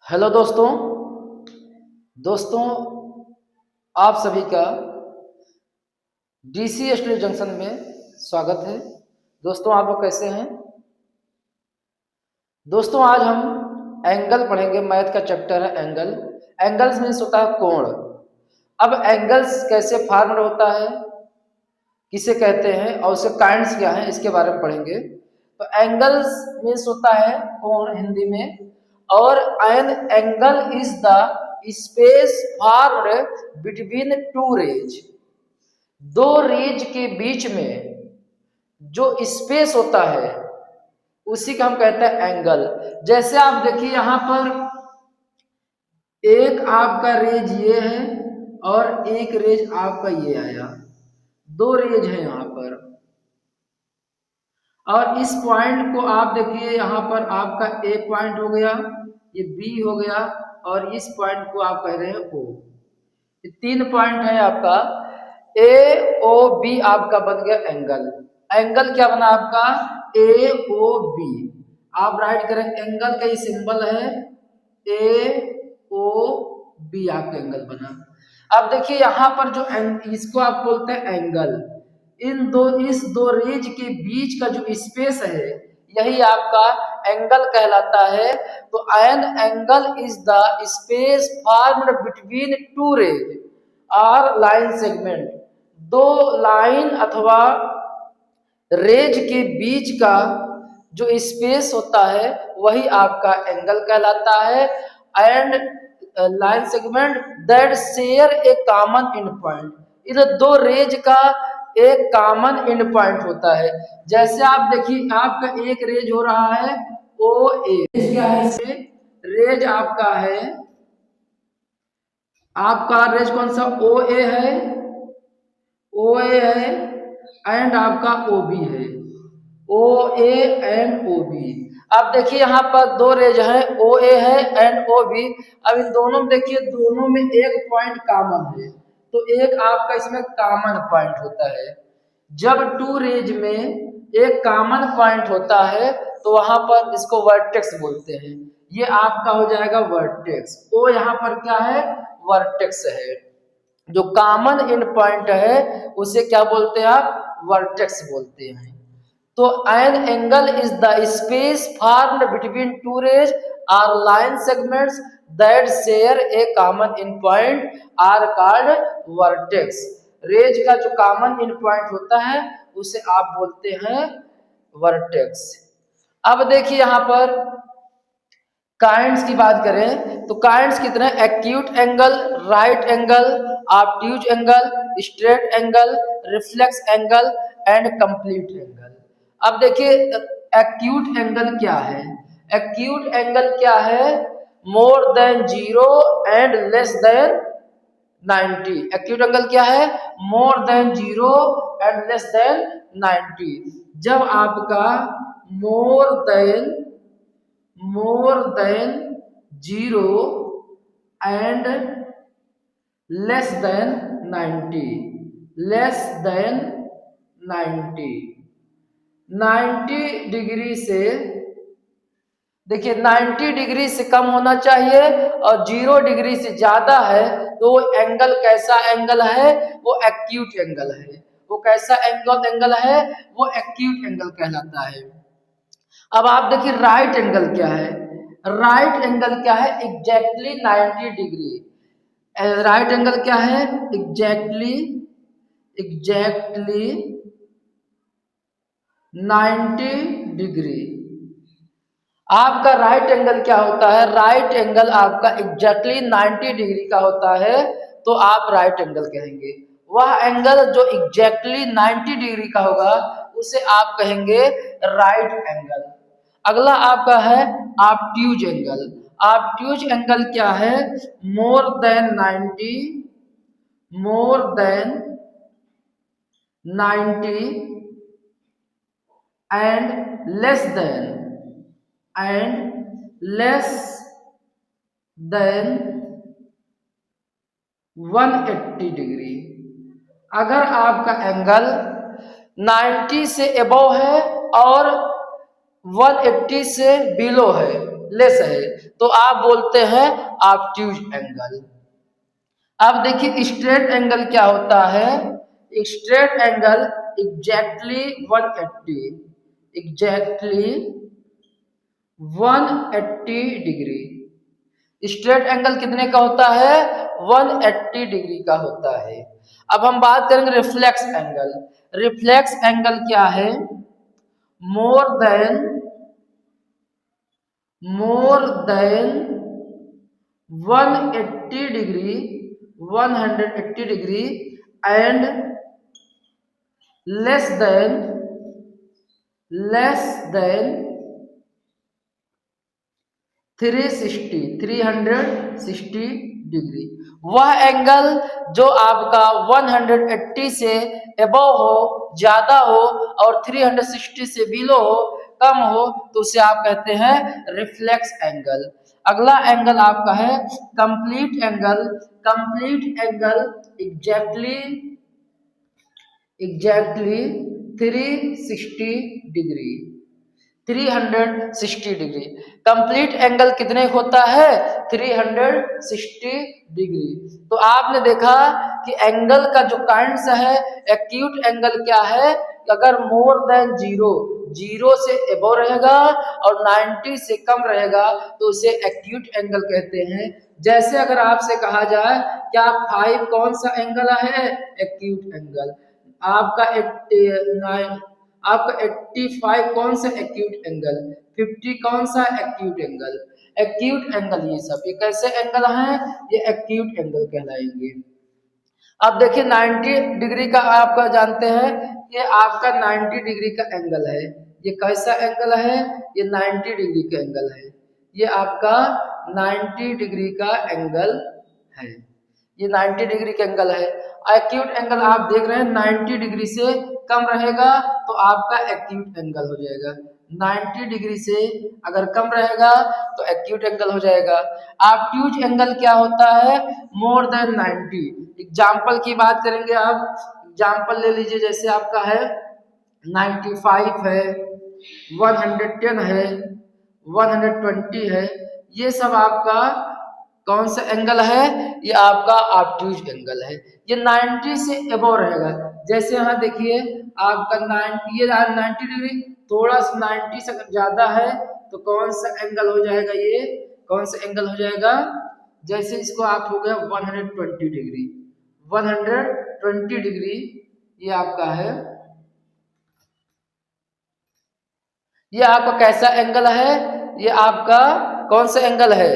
Hello दोस्तों। दोस्तों, आप सभी का डीसी स्टडी जंक्शन में स्वागत है। दोस्तों, आप लोग कैसे हैं? दोस्तों, आज हम एंगल पढ़ेंगे। मैथ का चैप्टर है एंगल। एंगल्स मीन्स होता है कोण। अब एंगल्स कैसे फॉर्म होता है, किसे कहते हैं और उसके काइंड्स क्या हैं, इसके बारे में पढ़ेंगे। तो एंगल्स मीन्स होता है कोण हिंदी में, और an angle is the space formed between two rays. दो रेज के बीच में जो स्पेस होता है उसी का हम कहते हैं एंगल। जैसे आप देखिए यहां पर एक आपका रेज ये है और एक रेज आपका ये आया, दो रेज है यहां पर। और इस पॉइंट को आप देखिए यहां पर आपका ए पॉइंट हो गया, ये बी हो गया, और इस पॉइंट को आप कह रहे हैं ओ। ये तीन पॉइंट है आपका, ए ओ बी आपका बन गया एंगल। एंगल क्या बना आपका? ए ओ बी। आप राइट करें, एंगल का ये सिंबल है ए ओ बी, आपका एंगल बना। अब देखिए यहां पर जो इसको आप बोलते हैं एंगल। इस दो रेज के बीच का जो स्पेस है यही आपका एंगल कहलाता है। तो an angle is the space formed between two rays और लाइन सेगमेंट। दो लाइन अथवा रेज के बीच का जो स्पेस होता है वही आपका एंगल कहलाता है। And line segment that share a common and point. इधर दो रेज का एक कॉमन एंड पॉइंट होता है। जैसे आप देखिए आपका एक रेज हो रहा है ओ ए, क्या है इसमें? रेज आपका है, आपका रेज कौन सा? ओ ए है, ओ ए है, एंड आपका ओ बी है, ओ ए एंड ओ बी। अब देखिए यहाँ पर दो रेज है, ओ ए है एंड ओ बी। अब इन दोनों में देखिए, दोनों में एक पॉइंट कॉमन है, तो एक आपका इसमें कॉमन पॉइंट होता है। जब टू रेज में एक कॉमन पॉइंट होता है तो वहां पर इसको वर्टेक्स बोलते हैं। ये आपका हो जाएगा वर्टेक्स। ओ यहाँ पर क्या है? वर्टेक्स है। जो कॉमन एंड पॉइंट है उसे क्या बोलते हैं आप? वर्टेक्स बोलते हैं। तो an angle is the space formed between two rays or line segments that share a common in point are called vertex. Rays का जो कॉमन इन पॉइंट होता है उसे आप बोलते हैं वर्टेक्स। अब देखिए यहां पर काइंड्स की बात करें तो काइंड्स कितने? Acute angle, right angle, obtuse angle, straight angle, reflex angle and complete angle. अब देखिए एक्यूट एंगल क्या है? एक्यूट एंगल क्या है? More than 0 and less than 90। Acute angle क्या है? More than 0 and less than 90। जब आपका more than 0 and less than 90, less than 90, 90 degree से, देखिए 90 डिग्री से कम होना चाहिए और 0 डिग्री से ज्यादा है तो वो एंगल कैसा एंगल है? वो एक्यूट एंगल है। वो कैसा एंगल है? वो एक्यूट एंगल कहलाता है। अब आप देखिए राइट एंगल क्या है? राइट एंगल क्या है? Exactly 90 degree. राइट एंगल क्या है? Exactly 90 degree. आपका राइट एंगल क्या होता है? राइट एंगल आपका एग्जैक्टली 90 डिग्री का होता है तो आप राइट एंगल कहेंगे। वह एंगल जो एग्जैक्टली 90 डिग्री का होगा उसे आप कहेंगे राइट एंगल। अगला आपका है ऑब्ट्यूज एंगल। ऑब्ट्यूज एंगल क्या है? More than 90 and less than 180 degree. अगर आपका एंगल 90 से अबव है और 180 से बिलो है लेस है, तो आप बोलते हैं ऑब्ट्यूज एंगल। अब देखिए स्ट्रेट एंगल क्या होता है। Straight angle exactly 180, exactly 180 degree. Straight angle कितने का होता है? 180 डिग्री का होता है। अब हम बात करेंगे रिफ्लेक्स एंगल। रिफ्लेक्स एंगल क्या है? More than 180 degree, 180 degree and less than 360 degree. वह एंगल जो आपका 180 से एबव हो, ज्यादा हो, और 360 से बिलो हो, कम हो, तो उसे आप कहते हैं रिफ्लेक्स एंगल। अगला एंगल आपका है complete angle. Complete angle exactly 360 degree, 360 degree. Complete angle कितने होता है? 360 डिग्री। तो आपने देखा कि एंगल का जो काइंड्स है, एक्यूट एंगल क्या है? अगर मोर देन जीरो से एबो रहेगा और 90 से कम रहेगा तो उसे एक्यूट एंगल कहते हैं। जैसे अगर आपसे कहा जाए क्या 5 कौन सा एंगल है? Acute angle. आपका 85 कौन सा एक्यूट एंगल? 50 कौन सा एक्यूट एंगल? एक्यूट एंगल ये सब ये कैसे एंगल हैं? ये एक्यूट एंगल कहलाएंगे। अब देखिए 90 डिग्री का आपका जानते हैं, ये आपका 90 डिग्री का एंगल है। ये कैसा एंगल है? ये 90 डिग्री का एंगल है। ये आपका 90 डिग्री का एंगल है। ये 90 डिग्री का एंगल है। एक्यूट एंगल आप देख रहे हैं 90 डिग्री से कम रहेगा तो आपका एक्यूट एंगल हो जाएगा। 90 डिग्री से अगर कम रहेगा तो एक्यूट एंगल हो जाएगा। ऑब्ट्यूज एंगल क्या होता है? More than 90। एग्जाम्पल की बात करेंगे आप, एग्जाम्पल ले लीजिए, जैसे आपका है 95 है, 110 है, 120 है। ये सब आपका कौन सा एंगल है? ये आपका ऑब्ट्यूज एंगल है। ये 90 से एबव रहेगा। जैसे यहाँ देखिए आपका 90, ये 90 डिग्री, थोड़ा सा 90 से ज्यादा है तो कौन सा एंगल हो जाएगा? ये कौन सा एंगल हो जाएगा? जैसे इसको आप हो गया 120 डिग्री, 120 डिग्री ये आपका है। ये आपका कैसा एंगल है? ये आपका कौन सा एंगल है?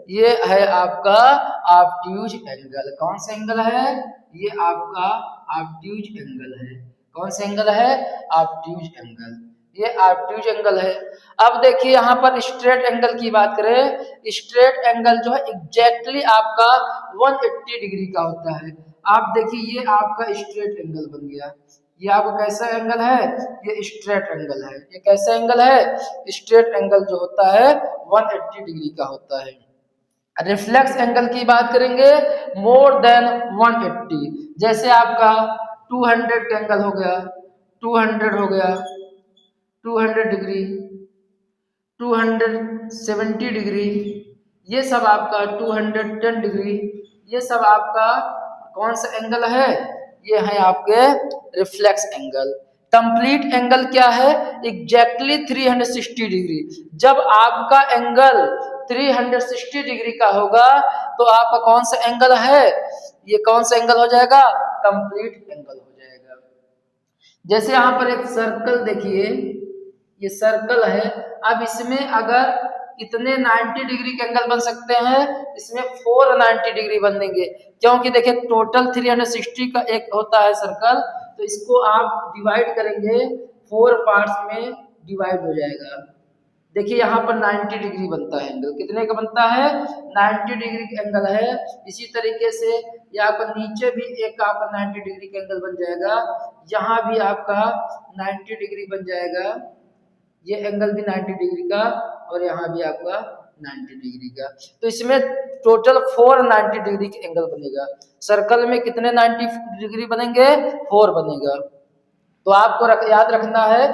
ये है आपका ऑब्ट्यूज एंगल। कौन सा एंगल है? ये आपका ऑब्ट्यूज एंगल है। कौन सा एंगल है? Obtuse angle. ये ऑब्ट्यूज एंगल है। अब देखिए यहाँ पर स्ट्रेट एंगल की बात करें, स्ट्रेट एंगल जो है एग्जैक्टली आपका 180 डिग्री का होता है। आप देखिए ये आपका स्ट्रेट एंगल बन गया। ये आपका कैसा एंगल है? ये स्ट्रेट एंगल है। ये कैसा एंगल है? स्ट्रेट एंगल जो होता है 180 डिग्री का होता है। रिफ्लेक्स एंगल की बात करेंगे, मोर देन 180। जैसे आपका 200 का एंगल हो गया, 200 हो गया, 200 डिग्री, 270 डिग्री, ये सब आपका 210 डिग्री, ये सब आपका कौन सा एंगल है? ये है आपके रिफ्लेक्स एंगल। कंप्लीट एंगल क्या है? Exactly 360 degree. जब आपका एंगल 360 डिग्री का होगा तो आपका कौन सा एंगल है? ये कौन सा एंगल हो जाएगा? कंप्लीट एंगल हो जाएगा। जैसे यहाँ पर एक सर्कल देखिए, ये सर्कल है। अब इसमें अगर इतने 90 डिग्री के एंगल बन सकते हैं, इसमें 490 डिग्री बनेंगे, क्योंकि देखिए टोटल 360 का एक होता है सर्कल, तो इसको आप डिवाइड करेंगे 4 पार्ट्स में डिवाइड हो जाएगा। देखिए यहाँ पर 90 डिग्री बनता है एंगल। कितने का बनता है? 90 डिग्री का एंगल है। इसी तरीके से यहाँ पर नीचे भी एक आपका 90 डिग्री का एंगल बन जाएगा। यहाँ भी आपका 90 डिग्री बन जाएगा। ये एंगल भी 90 डिग्री का और यहाँ भी आपका 90 डिग्री का। तो इसमें टोटल 490 डिग्री का एंगल बनेगा। सर्कल में कितने 90 डिग्री बनेंगे? 4 बनेगा। तो आपको याद रखना है।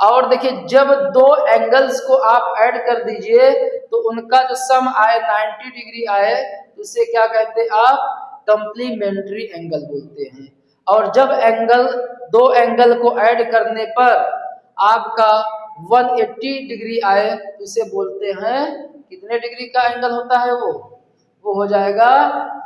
और देखिए जब दो एंगल्स को आप ऐड कर दीजिए तो उनका जो सम आए 90 डिग्री आए तो उसे क्या कहते हैं आप, कंप्लीमेंट्री एंगल बोलते हैं। और जब दो एंगल को ऐड करने पर आपका 180 डिग्री आए तो उसे बोलते हैं, कितने डिग्री का एंगल होता है वो हो जाएगा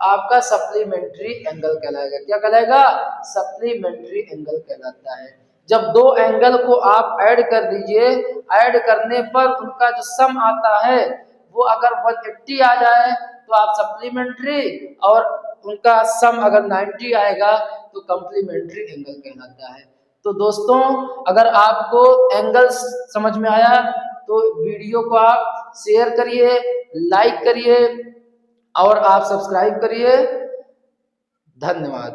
आपका सप्लीमेंट्री एंगल कहलाएगा। क्या कहलाएगा, सप्लीमेंट्री एंगल कहलाता है। जब दो एंगल को आप ऐड कर दीजिए, ऐड करने पर उनका जो सम आता है वो अगर 180 आ जाए तो आप सप्लीमेंट्री, और उनका सम अगर 90 आएगा तो कंप्लीमेंट्री एंगल कहलाता है। तो दोस्तों अगर आपको एंगल्स समझ में आया तो वीडियो को आप शेयर करिए, लाइक करिए और आप सब्सक्राइब करिए। धन्यवाद।